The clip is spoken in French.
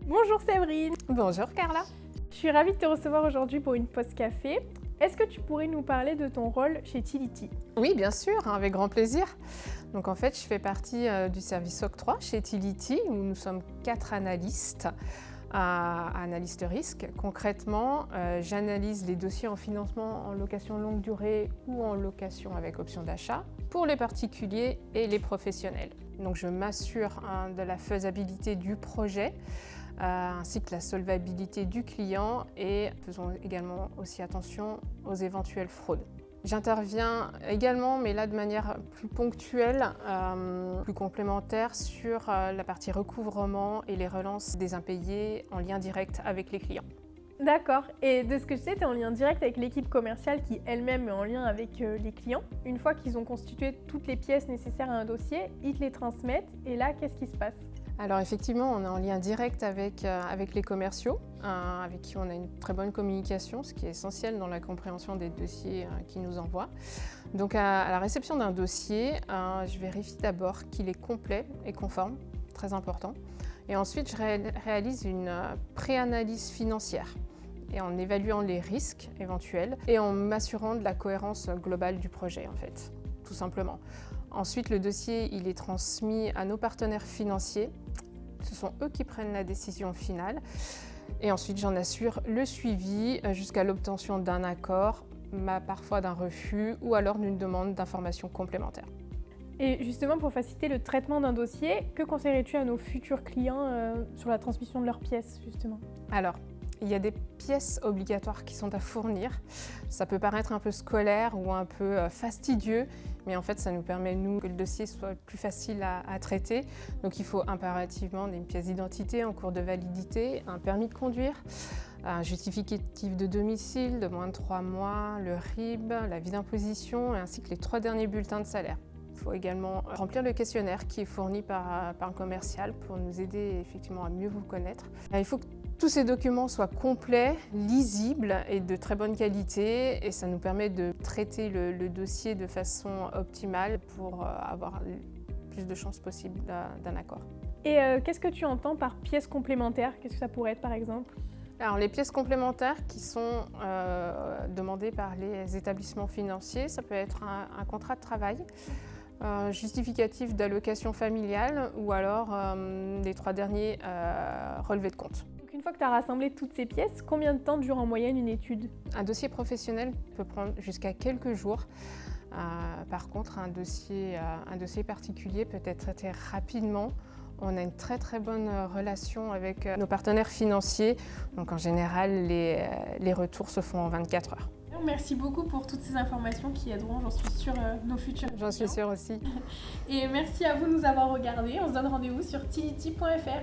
Bonjour Séverine. Bonjour Carla. Je suis ravie de te recevoir aujourd'hui pour une pause café. Est-ce que tu pourrais nous parler de ton rôle chez Tility? Oui, bien sûr, avec grand plaisir. Donc en fait, je fais partie du service octroi chez Tility où nous sommes 4 analystes. Analyste risque. Concrètement, j'analyse les dossiers en financement en location longue durée ou en location avec option d'achat pour les particuliers et les professionnels. Donc je m'assure de la faisabilité du projet ainsi que la solvabilité du client et faisons également aussi attention aux éventuelles fraudes. J'interviens également, mais là de manière plus ponctuelle, plus complémentaire, sur la partie recouvrement et les relances des impayés en lien direct avec les clients. D'accord. Et de ce que je sais, tu es en lien direct avec l'équipe commerciale qui elle-même est en lien avec les clients. Une fois qu'ils ont constitué toutes les pièces nécessaires à un dossier, ils te les transmettent et là, qu'est-ce qui se passe? Alors effectivement, on est en lien direct avec les commerciaux, avec qui on a une très bonne communication, ce qui est essentiel dans la compréhension des dossiers qu'ils nous envoient. Donc à la réception d'un dossier, je vérifie d'abord qu'il est complet et conforme, très important. Et ensuite, je réalise une pré-analyse financière et en évaluant les risques éventuels et en m'assurant de la cohérence globale du projet en fait, tout simplement. Ensuite, le dossier il est transmis à nos partenaires financiers. Ce sont eux qui prennent la décision finale. Et ensuite, j'en assure le suivi jusqu'à l'obtention d'un accord, parfois d'un refus ou alors d'une demande d'information complémentaire. Et justement, pour faciliter le traitement d'un dossier, que conseillerais-tu à nos futurs clients sur la transmission de leurs pièces, justement? Alors, il y a des pièces obligatoires qui sont à fournir. Ça peut paraître un peu scolaire ou un peu fastidieux, mais en fait, ça nous permet, nous, que le dossier soit plus facile à traiter. Donc, il faut impérativement une pièce d'identité en cours de validité, un permis de conduire, un justificatif de domicile de moins de 3 mois, le RIB, l'avis d'imposition, ainsi que les 3 derniers bulletins de salaire. Il faut également remplir le questionnaire qui est fourni par un commercial pour nous aider effectivement à mieux vous connaître. Il faut que tous ces documents soient complets, lisibles et de très bonne qualité et ça nous permet de traiter le dossier de façon optimale pour avoir plus de chances possibles d'un accord. Et qu'est-ce que tu entends par pièces complémentaires? Qu'est-ce que ça pourrait être par exemple? Alors les pièces complémentaires qui sont demandées par les établissements financiers, ça peut être un contrat de travail, justificatif d'allocation familiale ou alors les 3 derniers relevés de compte. Donc une fois que tu as rassemblé toutes ces pièces, combien de temps dure en moyenne une étude? Un dossier professionnel peut prendre jusqu'à quelques jours. Par contre, un dossier particulier peut être traité rapidement. On a une très très bonne relation avec nos partenaires financiers. Donc en général, les retours se font en 24 heures. Merci beaucoup pour toutes ces informations qui aideront, j'en suis sûre, nos futurs clients. J'en suis sûre aussi. Et merci à vous de nous avoir regardés. On se donne rendez-vous sur tility.fr.